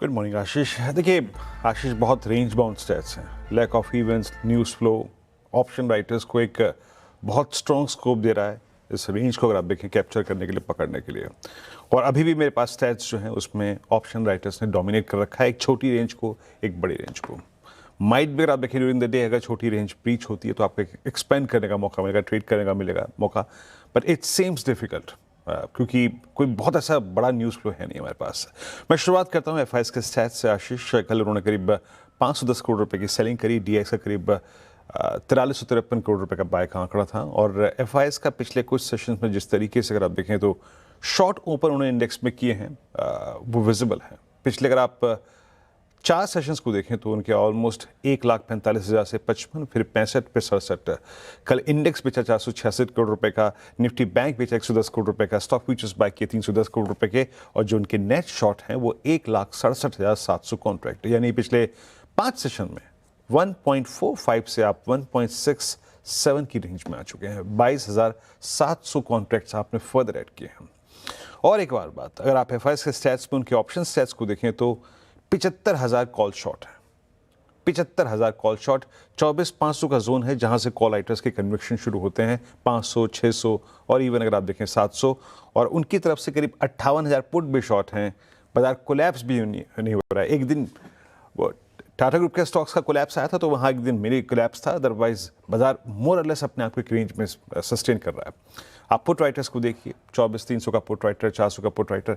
Good morning आशीष। देखिए आशीष, बहुत range bound stats हैं। Lack of events, news flow, option writers को एक बहुत स्ट्रॉन्ग स्कोप दे रहा है इस रेंज को, अगर आप देखें, कैप्चर करने के लिए, पकड़ने के लिए। और अभी भी मेरे पास स्टैट्स जो हैं उसमें ऑप्शन राइटर्स ने डोमिनेट कर रखा है, एक छोटी रेंज को, एक बड़ी रेंज को। माइट भी अगर आप देखें ड्यूरिंग द डे, अगर छोटी रेंज ब्रीच होती है तो आपको एक्सपेंड करने का मौका मिलेगा, ट्रेड करने का मिलेगा मौका, बट इट सेम्स डिफिकल्ट क्योंकि कोई बहुत ऐसा बड़ा न्यूज़ फ्लो है नहीं हमारे पास। मैं शुरुआत करता हूँ एफआईएस के स्टैट्स से आशीष। कल उन्होंने करीब 510 करोड़ रुपए की सेलिंग करी, डीआईएक्स का करीब 4353 करोड़ रुपए का बाय का आंकड़ा था। और एफआईएस का पिछले कुछ सेशंस में जिस तरीके से अगर आप देखें तो शॉर्ट ओपन उन्होंने इंडेक्स में किए हैं, वो विजिबल है। पिछले अगर आप 4 सेशंस को देखें तो उनके ऑलमोस्ट 1,45,000 से 55, फिर 65 पे 67। कल इंडेक्स बेचा 466 करोड़ रुपए का, निफ्टी बैंक बेचा 110 करोड़ रुपए का, स्टॉक फ्यूचर्स बाय किए 310 करोड़ रुपए के, और जो उनके नेट शॉर्ट हैं वो 1,67,700 कॉन्ट्रैक्ट, यानी पिछले 5 सेशन में 1.45 से आप 1.67 की रेंज में आ चुके हैं। 22,700 कॉन्ट्रैक्ट्स आपने फर्दर ऐड किए हैं। और एक बार बात, अगर आप एफआईएस के स्टैट्स में उनके ऑप्शन स्टैट्स को देखें तो 75,000 कॉल शॉट है। 75,000 कॉल शॉट, 24,500 का जोन है जहां से कॉल राइटर्स के कन्विक्शन शुरू होते हैं, 500, 600 और इवन अगर आप देखें 700। और उनकी तरफ से करीब 58,000 पुट भी शॉट हैं। बाजार कोलैप्स भी नहीं हो रहा है। एक दिन वो टाटा ग्रुप के स्टॉक्स का कोलैप्स आया था तो वहां एक दिन मेरी कोलैप्स था, अदरवाइज बाजार मोर और लेस अपने आप को रेंज में सस्टेन कर रहा है। आप पुट राइटर्स को देखिए, 24,300 का पुट राइटर, 400 का पुट राइटर,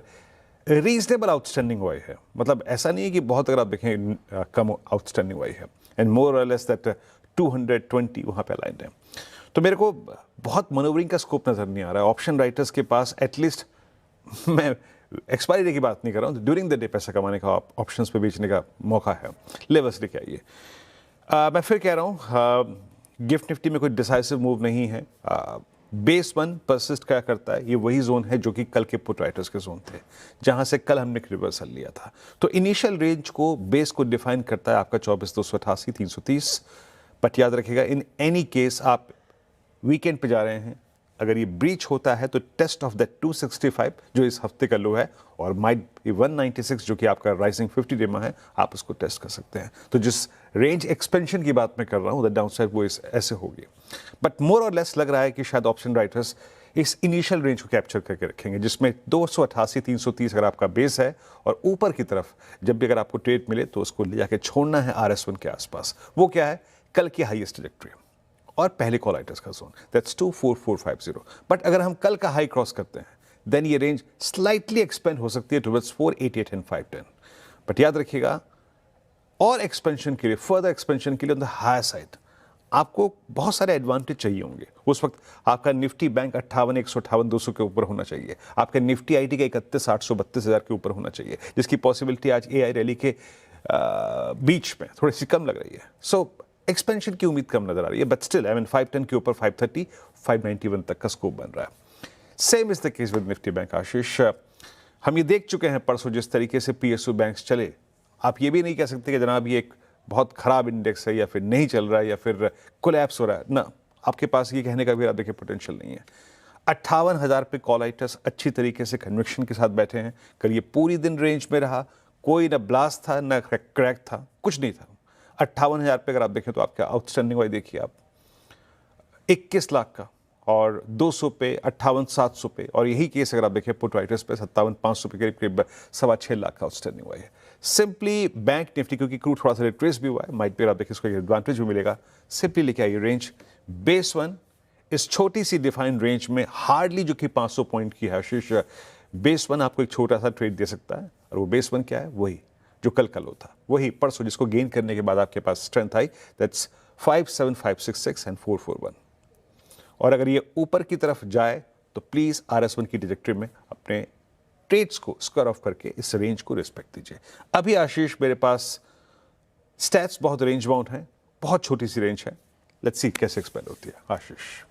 रीजनेबल आउटस्टैंडिंग हुई है। मतलब ऐसा नहीं है कि बहुत, अगर आप देखें, कम आउटस्टैंडिंग हुई है। एंड मोर और लेस दैट 220 वहाँ पे अलाइंड है। तो मेरे को बहुत मनोवरिंग का स्कोप नजर नहीं आ रहा है ऑप्शन राइटर्स के पास। एटलीस्ट मैं एक्सपायरी डे की बात नहीं कर रहा हूँ, ड्यूरिंग द डे पैसा कमाने का, ऑप्शंस पे बेचने का मौका है। लेवल्स लेके आइए। मैं फिर कह रहा हूँ, गिफ्ट निफ्टी में कोई डिसाइसिव मूव नहीं है। बेस 1 परसिस्ट क्या करता है, ये वही जोन है जो कि कल के पुट राइटर्स के जोन थे, जहां से कल हमने रिवर्सल लिया था। तो इनिशियल रेंज को, बेस को डिफाइन करता है आपका 24,288, 330। बट याद रखिएगा, इन एनी केस आप वीकेंड पे जा रहे हैं, अगर ये ब्रीच होता है तो टेस्ट ऑफ दैट 265 जो इस हफ्ते का लो है, और माइट बी 196 जो कि आपका राइजिंग 50 डे में है, आप उसको टेस्ट कर सकते हैं। तो जिस रेंज एक्सपेंशन की बात मैं कर रहा हूं, द डाउनसाइड वो ऐसे होगी। बट मोर और लेस लग रहा है कि शायद ऑप्शन राइटर्स इस इनिशियल रेंज को कैप्चर करके रखेंगे, जिसमें 288, 330 अगर आपका बेस है, और ऊपर की तरफ जब भी अगर आपको ट्रेड मिले तो उसको ले जाके छोड़ना है RS1 के आसपास। वो क्या है? कल की हाईएस्ट ट्रैजेक्टरी और पहले कॉल राइटर्स का जोन, दैट्स 24450। बट अगर हम कल का हाई क्रॉस करते हैं देन ये रेंज स्लाइटली एक्सपेंड हो सकती है टुवर्ड्स 488 एंड 510। बट याद रखिएगा, और एक्सपेंशन के लिए, फर्दर एक्सपेंशन के लिए ऑन द हायर साइड आपको बहुत सारे एडवांटेज चाहिए होंगे। उस वक्त आपका निफ्टी बैंक 58, 158, 200 के ऊपर होना चाहिए। आपका निफ्टी आईटी का 31, 800, 32,000 के ऊपर होना चाहिए, जिसकी पॉसिबिलिटी आज AI रैली के बीच में थोड़ी सी कम लग रही है। सो एक्सपेंशन की उम्मीद कम नजर आ रही है, बट स्टिल 510 के ऊपर 530, 591 तक का स्कोप बन रहा है। Same is the case with Nifty bank Ashish. हम ये देख चुके हैं परसों जिस तरीके से PSU बैंक्स चले। आप ये भी नहीं कह सकते कि जनाब ये एक बहुत खराब इंडेक्स है, या फिर नहीं चल रहा है, या फिर कोलैप्स हो रहा है ना। आपके पास ये कहने का भी आप देखिए पोटेंशियल नहीं है। 58,000 पे कॉल राइटर्स अच्छी तरीके से कन्विक्शन के साथ बैठे हैं। कल ये पूरी दिन रेंज में रहा, कोई ना ब्लास्ट था ना क्रैक था, कुछ नहीं था। 58,000 पे अगर आप देखें तो आपका आउटस्टैंडिंग वाई देखिए आप 21 लाख का, और 200 पे 58,700 पे, और यही केस अगर आप देखें पुट राइटर्स पे 57,500 पे करीब करीब 6.25 लाख का आउटस्टैंडिंग हुआ है। सिंपली बैंक निफ्टी, क्योंकि क्रूड थोड़ा सा रिट्रेस भी हुआ है, माइट पे आप देखें इसको एडवांटेज भी मिलेगा। सिंपली लेके आइए रेंज बेस 1 इस छोटी सी डिफाइंड रेंज में, हार्डली जो कि 500 पॉइंट की है शीर्ष। बेस 1 आपको एक छोटा सा ट्रेड दे सकता है, और वो बेस 1 क्या है? वही जो कल लो था, वही परसों जिसको गेन करने के बाद आपके पास स्ट्रेंथ आई, दैट्स 57566 एंड 441। और अगर ये ऊपर की तरफ जाए तो प्लीज RS1 की ट्रैजेक्टरी में अपने ट्रेड्स को स्क्वायर ऑफ करके इस रेंज को रिस्पेक्ट दीजिए। अभी आशीष मेरे पास स्टैट्स बहुत रेंज बाउंड हैं, बहुत छोटी सी रेंज है। लेट्स सी कैसे एक्सपेंड होती है आशीष।